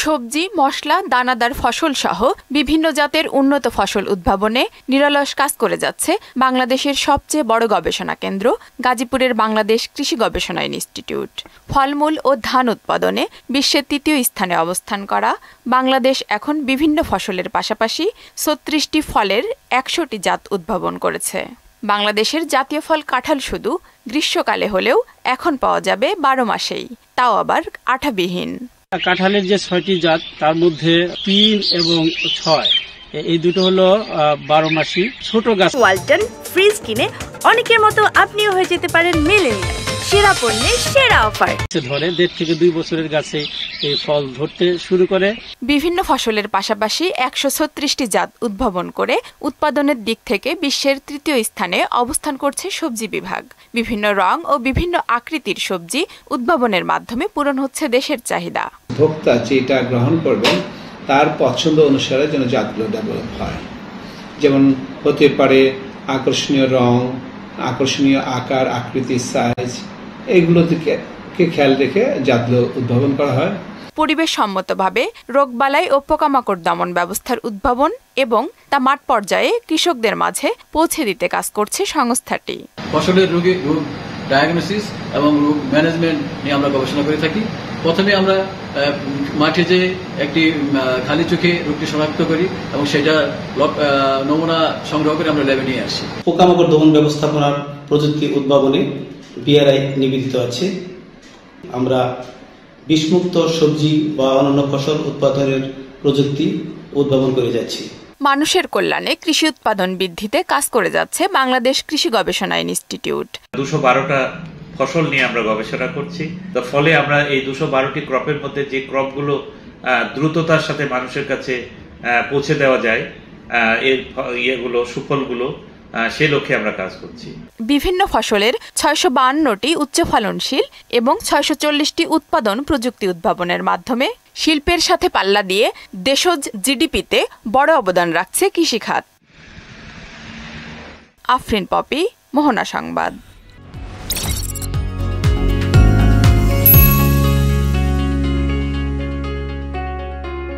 সবজি, মশলা, দানাদার ফসল সহ বিভিন্ন জাতের উন্নত ফসল উদ্ভাবনে নিরলস কাজ করে যাচ্ছে বাংলাদেশের সবচেয়ে বড় গবেষণা কেন্দ্র গাজীপুরের বাংলাদেশ কৃষি গবেষণা ইনস্টিটিউট। ফলমূল ও ধান উৎপাদনে বিশ্বের ৩য় স্থানে অবস্থান করা বাংলাদেশ এখন বিভিন্ন ফসলের পাশাপাশি ৩৬টি ফলের ১০০টি জাত উদ্ভাবন করেছে। বাংলাদেশের জাতীয় ফল কাঁঠাল শুধু গ্রীষ্মকালে হলেও এখন পাওয়া যাবে ১২ মাসেই, তাও আবার আঠাবিহীন। কাঁঠালের যে ৬টি জাত তার মধ্যে ৩ এবং ৬ এই দুটো হলো ১২ মাসি ছোট গাছ। ওয়ালটন ফ্রিজ কিনে অনেকের মতো আপনিও হয়ে যেতে পারেন মিলেনিয়াল। সেরা পণ্যের সেরা অফার। ধরে ১.৫ থেকে ২ বছরের গাছে এই ফল ধরতে শুরু করে। বিভিন্ন ফসলের পাশাপাশি ১৩৬টি জাত উদ্ভাবন করে উৎপাদনের দিক থেকে বিশ্বের ৩য় স্থানে অবস্থান করছে সবজি বিভাগ। বিভিন্ন রং ও বিভিন্ন আকৃতির সবজি উদ্ভাবনের মাধ্যমে পূরণ হচ্ছে দেশের চাহিদা। ভোক্তা যেটা গ্রহণ করবেন তার পছন্দ অনুসারে যেন জাতগুলো ডেভেলপ হয়। যেমন হতে পারে আকর্ষণীয় রং, আকর্ষণীয় আকার, আকৃতি, সাইজ, এগুলো দিকে খেয়াল রেখে জাতগুলো উদ্ভাবন করা হয়। পরিবেশ সম্মতভাবে রোগবালাই ও পোকামাকড় দমন ব্যবস্থার উদ্ভাবন এবং তা মাঠ পর্যায়ে কৃষকদের মাঝে পৌঁছে দিতে কাজ করছে সংস্থাটি। ফসলের রোগ ডায়াগনোসিস এবং রোগ ম্যানেজমেন্ট নিয়ে আমরা গবেষণা করে থাকি। প্রথমে আমরা মাঠে যে একটি খালি চোখে রোগটি শনাক্ত করি এবং সেটা নমুনা সংগ্রহ করে আমরা ল্যাবে নিয়ে আসি। পোকামাকড় দমন ব্যবস্থাপনার প্রযুক্তি উদ্ভাবনে বিআরআই নিবেদিত আছে। আমরা বিষমুক্ত সবজি বা অন্যান্য ফসল উৎপাদনের প্রযুক্তি উদ্ভাবন করে যাচ্ছি। মানুষের কল্যাণে কৃষি উৎপাদন বৃদ্ধিতে কাজ করে যাচ্ছে বাংলাদেশ কৃষি গবেষণা ইনস্টিটিউট। ২১২টা ফসল নিয়ে আমরা গবেষণা করছি। ফলে আমরা এই ২১২টি ক্রপের মধ্যে যে ক্রপগুলো দ্রুততার সাথে মানুষের কাছে পৌঁছে দেওয়া যায়, এর সুফলগুলো সে লক্ষ্যে আমরা কাজ করছি। বিভিন্ন ফসলের ৬৫২টি উচ্চ ফলনশীল এবং ৬৪০টি উৎপাদন প্রযুক্তি উদ্ভাবনের মাধ্যমে শিল্পের সাথে পাল্লা দিয়ে দেশজ জিডিপিতে বড় অবদান রাখছে কৃষিখাত। আফরিন পপি, মোহনা সংবাদ।